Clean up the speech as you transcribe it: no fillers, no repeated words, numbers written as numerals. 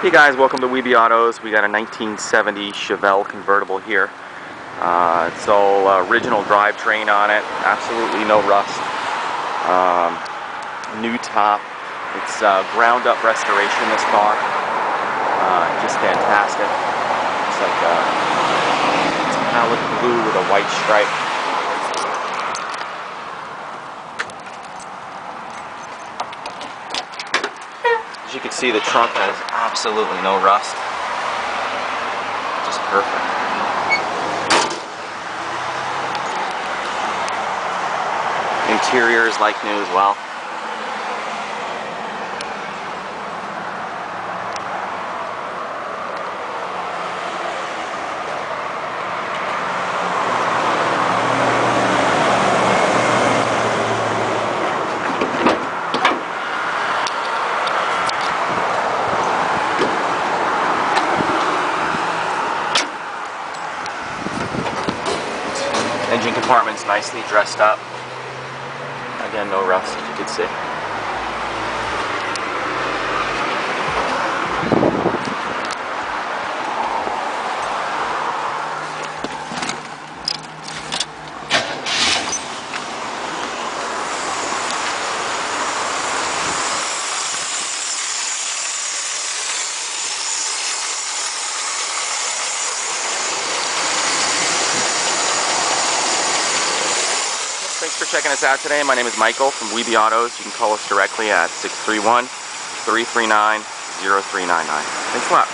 Hey guys, welcome to WeBe Autos. We got a 1970 Chevelle Convertible here. It's all original drivetrain on it, absolutely no rust. New top. It's ground up restoration, this car. Just fantastic. It's like it's metallic blue with a white stripe. As you can see, the trunk has absolutely no rust. Just perfect. Interior is like new as well. Engine compartment's nicely dressed up. Again, no rust, as you can see. Thanks for checking us out today. My name is Michael from WeBe Autos. You can call us directly at 631-339-0399. Thanks a lot.